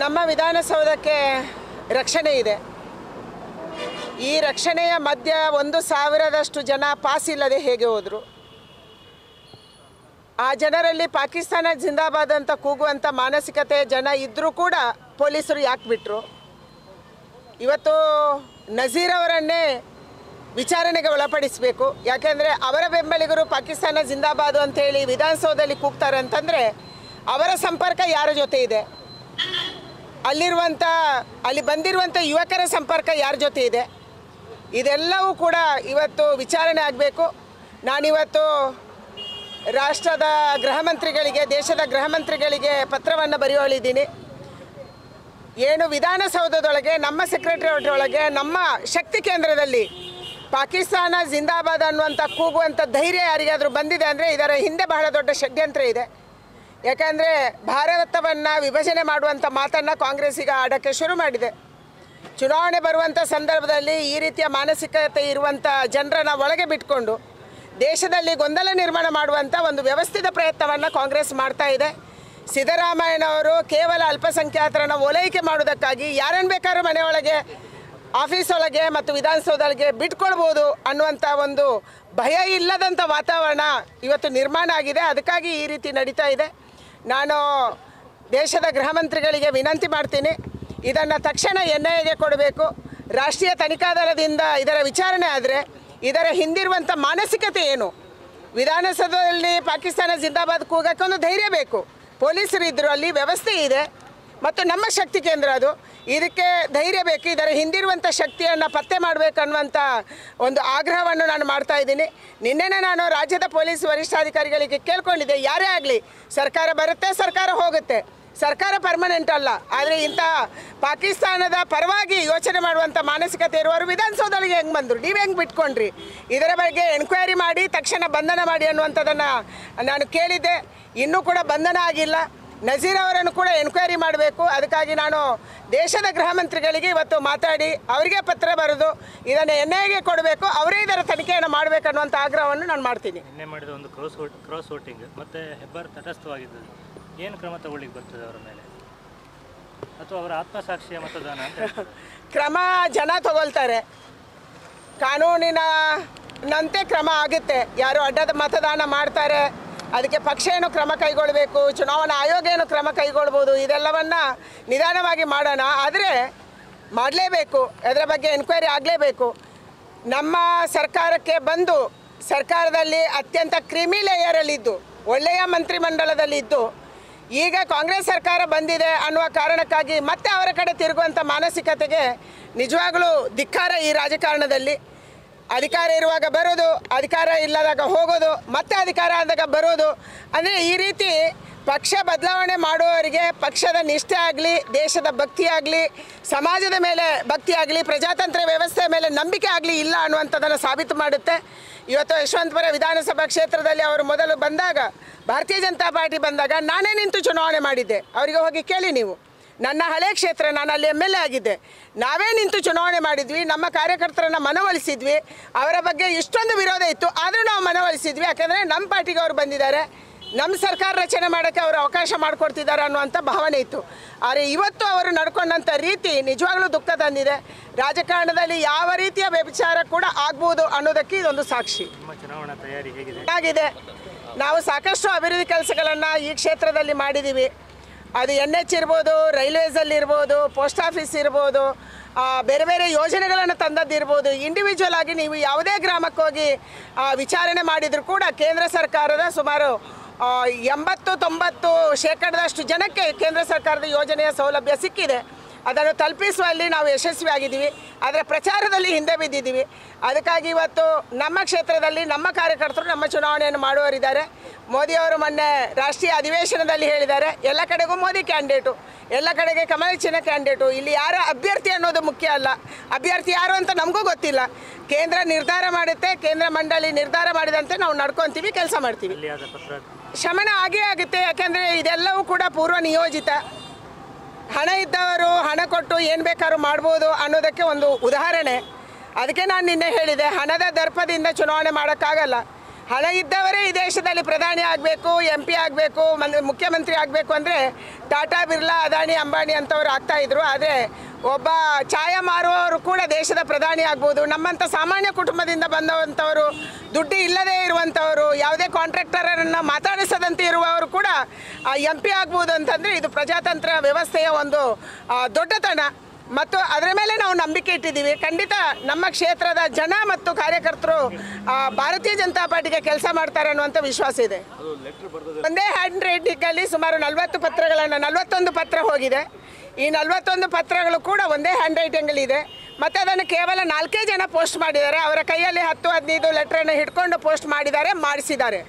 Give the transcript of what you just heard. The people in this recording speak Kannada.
ನಮ್ಮ ವಿಧಾನಸೌಧಕ್ಕೆ ರಕ್ಷಣೆ ಇದೆ. ಈ ರಕ್ಷಣೆಯ ಮಧ್ಯ 1,000ದಷ್ಟು ಜನ ಪಾಸ್ ಇಲ್ಲದೆ ಹೇಗೆ ಹೋದರು? ಆ ಜನರಲ್ಲಿ ಪಾಕಿಸ್ತಾನ ಜಿಂದಾಬಾದ್ ಅಂತ ಕೂಗುವಂಥ ಮಾನಸಿಕತೆ ಜನ ಇದ್ದರೂ ಕೂಡ ಪೊಲೀಸರು ಯಾಕೆ ಬಿಟ್ಟರು? ಇವತ್ತು ನಜೀರ್ ಅವರನ್ನೇ ವಿಚಾರಣೆಗೆ ಒಳಪಡಿಸಬೇಕು. ಯಾಕೆಂದರೆ ಅವರ ಬೆಂಬಲಿಗರು ಪಾಕಿಸ್ತಾನ ಜಿಂದಾಬಾದು ಅಂಥೇಳಿ ವಿಧಾನಸೌಧದಲ್ಲಿ ಕೂಗ್ತಾರೆ ಅಂತಂದರೆ ಅವರ ಸಂಪರ್ಕ ಯಾರ ಜೊತೆ ಇದೆ? ಅಲ್ಲಿ ಬಂದಿರುವಂಥ ಯುವಕರ ಸಂಪರ್ಕ ಯಾರ ಜೊತೆ ಇದೆ? ಇದೆಲ್ಲವೂ ಕೂಡ ಇವತ್ತು ವಿಚಾರಣೆ ಆಗಬೇಕು. ನಾನಿವತ್ತು ರಾಷ್ಟ್ರದ ಗೃಹ ಮಂತ್ರಿಗಳಿಗೆ, ದೇಶದ ಗೃಹ ಮಂತ್ರಿಗಳಿಗೆ ಪತ್ರವನ್ನು ಬರೆಯೋಳಿದ್ದೀನಿ. ಏನು ವಿಧಾನಸೌಧದೊಳಗೆ, ನಮ್ಮ ಸೆಕ್ರೆಟರಿಯೇಟ್ ಒಳಗೆ, ನಮ್ಮ ಶಕ್ತಿ ಕೇಂದ್ರದಲ್ಲಿ ಪಾಕಿಸ್ತಾನ ಜಿಂದಾಬಾದ್ ಅನ್ನುವಂಥ ಕೂಗುವಂಥ ಧೈರ್ಯ ಯಾರಿಗಾದರೂ ಬಂದಿದೆ ಅಂದರೆ ಇದರ ಹಿಂದೆ ಬಹಳ ದೊಡ್ಡ ಷಡ್ಯಂತ್ರ ಇದೆ. ಯಾಕಂದರೆ ಭಾರತವನ್ನು ವಿಭಜನೆ ಮಾಡುವಂಥ ಮಾತನ್ನು ಕಾಂಗ್ರೆಸ್ ಈಗ ಆಡೋಕ್ಕೆ ಶುರು ಮಾಡಿದೆ. ಚುನಾವಣೆ ಬರುವಂಥ ಸಂದರ್ಭದಲ್ಲಿ ಈ ರೀತಿಯ ಮಾನಸಿಕತೆ ಇರುವಂಥ ಜನರನ್ನು ಒಳಗೆ ಬಿಟ್ಕೊಂಡು ದೇಶದಲ್ಲಿ ಗೊಂದಲ ನಿರ್ಮಾಣ ಮಾಡುವಂಥ ಒಂದು ವ್ಯವಸ್ಥಿತ ಪ್ರಯತ್ನವನ್ನು ಕಾಂಗ್ರೆಸ್ ಮಾಡ್ತಾ ಇದೆ. ಸಿದ್ದರಾಮಯ್ಯನವರು ಕೇವಲ ಅಲ್ಪಸಂಖ್ಯಾತರನ್ನು ಓಲೈಕೆ ಮಾಡೋದಕ್ಕಾಗಿ ಯಾರನ್ನು ಬೇಕಾದ್ರೂ ಮನೆಯೊಳಗೆ, ಆಫೀಸ್ ಒಳಗೆ ಮತ್ತು ವಿಧಾನಸೌಧಕ್ಕೆ ಬಿಟ್ಕೊಳ್ಬೋದು ಅನ್ನುವಂಥ ಒಂದು ಭಯ ಇಲ್ಲದಂಥ ವಾತಾವರಣ ಇವತ್ತು ನಿರ್ಮಾಣ ಆಗಿದೆ. ಅದಕ್ಕಾಗಿ ಈ ರೀತಿ ನಡೀತಾ ಇದೆ. ನಾನು ದೇಶದ ಗೃಹ ಮಂತ್ರಿಗಳಿಗೆ ವಿನಂತಿ ಮಾಡ್ತೀನಿ, ಇದನ್ನು ತಕ್ಷಣ NIAಗೆ ಕೊಡಬೇಕು. ರಾಷ್ಟ್ರೀಯ ತನಿಖಾ ದಳದಿಂದ ಇದರ ವಿಚಾರಣೆ ಆದರೆ ಇದರ ಹಿಂದಿರುವಂಥ ಮಾನಸಿಕತೆ ಏನು? ವಿಧಾನಸೌಧದಲ್ಲಿ ಪಾಕಿಸ್ತಾನ ಜಿಂದಾಬಾದ್ ಕೂಗಕ್ಕೆ ಒಂದು ಧೈರ್ಯ ಬೇಕು. ಪೊಲೀಸರು ಇದ್ದರು, ಅಲ್ಲಿ ವ್ಯವಸ್ಥೆ ಇದೆ ಮತ್ತು ನಮ್ಮ ಶಕ್ತಿ ಕೇಂದ್ರ ಅದು, ಇದಕ್ಕೆ ಧೈರ್ಯ ಬೇಕು. ಇದರ ಹಿಂದಿರುವಂಥ ಶಕ್ತಿಯನ್ನು ಪತ್ತೆ ಮಾಡಬೇಕನ್ನುವಂಥ ಒಂದು ಆಗ್ರಹವನ್ನು ನಾನು ಮಾಡ್ತಾ ಇದ್ದೀನಿ. ನಿನ್ನೆನೇ ನಾನು ರಾಜ್ಯದ ಪೊಲೀಸ್ ವರಿಷ್ಠಾಧಿಕಾರಿಗಳಿಗೆ ಕೇಳ್ಕೊಂಡಿದ್ದೆ, ಯಾರೇ ಆಗಲಿ ಸರ್ಕಾರ ಬರುತ್ತೆ, ಸರ್ಕಾರ ಹೋಗುತ್ತೆ, ಸರ್ಕಾರ ಪರ್ಮನೆಂಟ್ ಅಲ್ಲ. ಆದರೆ ಇಂಥ ಪಾಕಿಸ್ತಾನದ ಪರವಾಗಿ ಯೋಚನೆ ಮಾಡುವಂಥ ಮಾನಸಿಕತೆ ಇರುವವರು ವಿಧಾನಸೌಧಗಳಿಗೆ ಹೆಂಗೆ ಬಂದರು? ನೀವು ಹೆಂಗೆ ಬಿಟ್ಕೊಂಡ್ರಿ? ಇದರ ಬಗ್ಗೆ ಎನ್ಕ್ವೈರಿ ಮಾಡಿ ತಕ್ಷಣ ಬಂಧನ ಮಾಡಿ ಅನ್ನುವಂಥದ್ದನ್ನು ನಾನು ಕೇಳಿದ್ದೆ. ಇನ್ನೂ ಕೂಡ ಬಂಧನ ಆಗಿಲ್ಲ. ನಜೀರ್ ಅವರನ್ನು ಕೂಡ ಎನ್ಕ್ವೈರಿ ಮಾಡಬೇಕು. ಅದಕ್ಕಾಗಿ ನಾನು ದೇಶದ ಗೃಹ ಮಂತ್ರಿಗಳಿಗೆ ಇವತ್ತು ಮಾತಾಡಿ ಅವರಿಗೆ ಪತ್ರ ಬರೆದು ಇದನ್ನು NIAಗೆ ಕೊಡಬೇಕು, ಅವರೇ ಇದರ ತನಿಖೆಯನ್ನು ಮಾಡಬೇಕನ್ನುವಂಥ ಆಗ್ರಹವನ್ನು ನಾನು ಮಾಡ್ತೀನಿ. ನಿನ್ನೆ ಮಾಡಿದ ಒಂದು ಕ್ರಾಸ್ ವೋಟಿಂಗ್ ಮತ್ತು ಹೆಬ್ಬಾರ್ ತಟಸ್ಥವಾಗಿದ್ದು ಏನು ಕ್ರಮ ತಗೊಳ್ಳಿಕ್ಕೆ ಬರ್ತದೆ ಅವರ ಮೇಲೆ, ಅಥವಾ ಅವರ ಆತ್ಮಸಾಕ್ಷಿಯ ಮತದಾನ ಅಂತ ಕ್ರಮ ಜನ ತಗೊಳ್ತಾರೆ. ಕಾನೂನಿನಂತೆ ಕ್ರಮ ಆಗುತ್ತೆ. ಯಾರು ಅಡ್ಡದ ಮತದಾನ ಮಾಡ್ತಾರೆ ಅದಕ್ಕೆ ಪಕ್ಷ ಏನು ಕ್ರಮ ಕೈಗೊಳ್ಳಬೇಕು, ಚುನಾವಣಾ ಆಯೋಗ ಏನು ಕ್ರಮ ಕೈಗೊಳ್ಬೋದು, ಇದೆಲ್ಲವನ್ನು ನಿಧಾನವಾಗಿ ಮಾಡೋಣ. ಆದರೆ ಮಾಡಲೇಬೇಕು, ಅದರ ಬಗ್ಗೆ ಎನ್ಕ್ವೈರಿ ಆಗಲೇಬೇಕು. ನಮ್ಮ ಸರ್ಕಾರಕ್ಕೆ ಬಂದು ಸರ್ಕಾರದಲ್ಲಿ ಅತ್ಯಂತ ಕ್ರಿಮಿ ಲೇಯರಲ್ಲಿದ್ದು ಒಳ್ಳೆಯ ಮಂತ್ರಿಮಂಡಲದಲ್ಲಿದ್ದು ಈಗ ಕಾಂಗ್ರೆಸ್ ಸರ್ಕಾರ ಬಂದಿದೆ ಅನ್ನುವ ಕಾರಣಕ್ಕಾಗಿ ಮತ್ತೆ ಅವರ ಕಡೆ ತಿರುಗುವಂಥ ಮಾನಸಿಕತೆಗೆ ನಿಜವಾಗಲೂ ಧಿಕ್ಕಾರ. ಈ ರಾಜಕಾರಣದಲ್ಲಿ ಅಧಿಕಾರ ಇರುವಾಗ ಬರೋದು, ಅಧಿಕಾರ ಇಲ್ಲದಾಗ ಹೋಗೋದು, ಮತ್ತೆ ಅಧಿಕಾರ ಆದಾಗ ಬರೋದು, ಅಂದರೆ ಈ ರೀತಿ ಪಕ್ಷ ಬದಲಾವಣೆ ಮಾಡುವವರಿಗೆ ಪಕ್ಷದ ನಿಷ್ಠೆ ಆಗಲಿ, ದೇಶದ ಭಕ್ತಿ ಆಗಲಿ, ಸಮಾಜದ ಮೇಲೆ ಭಕ್ತಿ ಆಗಲಿ, ಪ್ರಜಾತಂತ್ರ ವ್ಯವಸ್ಥೆಯ ಮೇಲೆ ನಂಬಿಕೆ ಆಗಲಿ ಇಲ್ಲ ಅನ್ನುವಂಥದ್ದನ್ನು ಸಾಬೀತು ಮಾಡುತ್ತೆ. ಇವತ್ತು ಯಶವಂತಪುರ ವಿಧಾನಸಭಾ ಕ್ಷೇತ್ರದಲ್ಲಿ ಅವರು ಮೊದಲು ಬಂದಾಗ, ಭಾರತೀಯ ಜನತಾ ಪಾರ್ಟಿ ಬಂದಾಗ ನಾನೇ ನಿಂತು ಚುನಾವಣೆ ಮಾಡಿದ್ದೆ. ಅವರಿಗೆ ಹೋಗಿ ಕೇಳಿ ನೀವು. ನನ್ನ ಹಳೆ ಕ್ಷೇತ್ರ, ನಾನು ಅಲ್ಲಿ MLA ಆಗಿದ್ದೆ. ನಾವೇ ನಿಂತು ಚುನಾವಣೆ ಮಾಡಿದ್ವಿ, ನಮ್ಮ ಕಾರ್ಯಕರ್ತರನ್ನು ಮನವೊಲಿಸಿದ್ವಿ. ಅವರ ಬಗ್ಗೆ ಇಷ್ಟೊಂದು ವಿರೋಧ ಇತ್ತು, ಆದರೂ ನಾವು ಮನವೊಲಿಸಿದ್ವಿ. ಯಾಕೆಂದರೆ ನಮ್ಮ ಪಾರ್ಟಿಗೆ ಅವರು ಬಂದಿದ್ದಾರೆ, ನಮ್ಮ ಸರ್ಕಾರ ರಚನೆ ಮಾಡೋಕ್ಕೆ ಅವರು ಅವಕಾಶ ಮಾಡಿಕೊಡ್ತಿದ್ದಾರೆ ಅನ್ನುವಂಥ ಭಾವನೆ ಇತ್ತು. ಆದರೆ ಇವತ್ತು ಅವರು ನಡ್ಕೊಂಡಂಥ ರೀತಿ ನಿಜವಾಗ್ಲೂ ದುಃಖ ತಂದಿದೆ. ರಾಜಕಾರಣದಲ್ಲಿ ಯಾವ ರೀತಿಯ ವ್ಯಭಿಚಾರ ಕೂಡ ಆಗ್ಬೋದು ಅನ್ನೋದಕ್ಕೆ ಇದೊಂದು ಸಾಕ್ಷಿ. ಚುನಾವಣಾ ತಯಾರಿ ಆಗಿದೆ. ನಾವು ಸಾಕಷ್ಟು ಅಭಿವೃದ್ಧಿ ಕೆಲಸಗಳನ್ನು ಈ ಕ್ಷೇತ್ರದಲ್ಲಿ ಮಾಡಿದ್ದೀವಿ. ಅದು NH ಇರ್ಬೋದು, ರೈಲ್ವೇಸಲ್ಲಿ ಇರ್ಬೋದು, ಪೋಸ್ಟ್ ಆಫೀಸ್ ಇರ್ಬೋದು, ಬೇರೆ ಬೇರೆ ಯೋಜನೆಗಳನ್ನು ತಂದದ್ದಿರ್ಬೋದು. ಇಂಡಿವಿಜುವಲ್ ಆಗಿ ನೀವು ಯಾವುದೇ ಗ್ರಾಮಕ್ಕೆ ಹೋಗಿ ವಿಚಾರಣೆ ಮಾಡಿದರೂ ಕೂಡ ಕೇಂದ್ರ ಸರ್ಕಾರದ ಸುಮಾರು 80-90% ಜನಕ್ಕೆ ಕೇಂದ್ರ ಸರ್ಕಾರದ ಯೋಜನೆಯ ಸೌಲಭ್ಯ ಸಿಕ್ಕಿದೆ. ಅದನ್ನು ತಲುಪಿಸುವಲ್ಲಿ ನಾವು ಯಶಸ್ವಿಯಾಗಿದ್ದೀವಿ. ಆದರೆ ಪ್ರಚಾರದಲ್ಲಿ ಹಿಂದೆ ಬಿದ್ದಿದ್ದೀವಿ. ಅದಕ್ಕಾಗಿ ಇವತ್ತು ನಮ್ಮ ಕ್ಷೇತ್ರದಲ್ಲಿ ನಮ್ಮ ಕಾರ್ಯಕರ್ತರು ನಮ್ಮ ಚುನಾವಣೆಯನ್ನು ಮಾಡುವವರಿದ್ದಾರೆ. ಮೋದಿಯವರು ಮೊನ್ನೆ ರಾಷ್ಟ್ರೀಯ ಅಧಿವೇಶನದಲ್ಲಿ ಹೇಳಿದ್ದಾರೆ, ಎಲ್ಲ ಕಡೆಗೂ ಮೋದಿ ಕ್ಯಾಂಡಿಡೇಟು, ಎಲ್ಲ ಕಡೆಗೆ ಕಮಲ ಚಿನ್ನ ಕ್ಯಾಂಡಿಡೇಟು. ಇಲ್ಲಿ ಯಾರ ಅಭ್ಯರ್ಥಿ ಅನ್ನೋದು ಮುಖ್ಯ ಅಲ್ಲ, ಅಭ್ಯರ್ಥಿ ಯಾರು ಅಂತ ನಮಗೂ ಗೊತ್ತಿಲ್ಲ. ಕೇಂದ್ರ ನಿರ್ಧಾರ ಮಾಡುತ್ತೆ, ಕೇಂದ್ರ ಮಂಡಳಿ ನಿರ್ಧಾರ ಮಾಡಿದಂತೆ ನಾವು ನಡ್ಕೊತೀವಿ, ಕೆಲಸ ಮಾಡ್ತೀವಿ. ಶಮನ ಆಗೇ ಆಗುತ್ತೆ. ಯಾಕೆಂದರೆ ಇದೆಲ್ಲವೂ ಕೂಡ ಪೂರ್ವ ನಿಯೋಜಿತ. ಹಣ ಇದ್ದವರು ಹಣ ಕೊಟ್ಟು ಏನು ಬೇಕಾದ್ರೂ ಮಾಡ್ಬೋದು ಅನ್ನೋದಕ್ಕೆ ಒಂದು ಉದಾಹರಣೆ. ಅದಕ್ಕೆ ನಾನು ನಿನ್ನೆ ಹೇಳಿದೆ, ಹಣದ ದರ್ಪದಿಂದ ಚುನಾವಣೆ ಮಾಡೋಕ್ಕಾಗಲ್ಲ. ಹಣ ಇದ್ದವರೇ ಈ ದೇಶದಲ್ಲಿ ಪ್ರಧಾನಿ ಆಗಬೇಕು, MP ಆಗಬೇಕು, ಮುಖ್ಯಮಂತ್ರಿ ಆಗಬೇಕು ಅಂದರೆ ಟಾಟಾ, ಬಿರ್ಲಾ, ಅದಾನಿ, ಅಂಬಾನಿ ಅಂತವ್ರು ಆಗ್ತಾಯಿದ್ರು. ಆದರೆ ಒಬ್ಬ ಛಾಯ ಮಾರುವವರು ಕೂಡ ದೇಶದ ಪ್ರಧಾನಿ ಆಗ್ಬೋದು. ನಮ್ಮಂಥ ಸಾಮಾನ್ಯ ಕುಟುಂಬದಿಂದ ಬಂದಂಥವರು, ದುಡ್ಡು ಇಲ್ಲದೇ ಇರುವಂಥವರು, ಯಾವುದೇ ಕಾಂಟ್ರಾಕ್ಟರನ್ನು ಮಾತಾಡಿಸದಂತೆ ಇರುವವರು ಕೂಡ MP ಆಗ್ಬೋದು ಅಂತಂದರೆ ಇದು ಪ್ರಜಾತಂತ್ರ ವ್ಯವಸ್ಥೆಯ ಒಂದು ದೊಡ್ಡತನ. ಮತ್ತು ಅದರ ಮೇಲೆ ನಾವು ನಂಬಿಕೆ ಇಟ್ಟಿದ್ದೀವಿ. ಖಂಡಿತ ನಮ್ಮ ಕ್ಷೇತ್ರದ ಜನ ಮತ್ತು ಕಾರ್ಯಕರ್ತರು ಭಾರತೀಯ ಜನತಾ ಪಾರ್ಟಿಗೆ ಕೆಲಸ ಮಾಡ್ತಾರೆ ಅನ್ನುವಂಥ ವಿಶ್ವಾಸ ಇದೆ. ಒಂದೇ ಹ್ಯಾಂಡ್ ರೈಟಿಂಗಲ್ಲಿ ಸುಮಾರು 41 ಪತ್ರ ಹೋಗಿದೆ. ಈ 41 ಪತ್ರಗಳು ಕೂಡ ಒಂದೇ ಹ್ಯಾಂಡ್ ರೈಟಿಂಗಲ್ಲಿದೆ. ಮತ್ತು ಅದನ್ನು ಕೇವಲ 4 ಜನ ಪೋಸ್ಟ್ ಮಾಡಿದ್ದಾರೆ. ಅವರ ಕೈಯಲ್ಲಿ 10-15 ಲೆಟ್ರನ್ನು ಹಿಡ್ಕೊಂಡು ಪೋಸ್ಟ್ ಮಾಡಿಸಿದ್ದಾರೆ.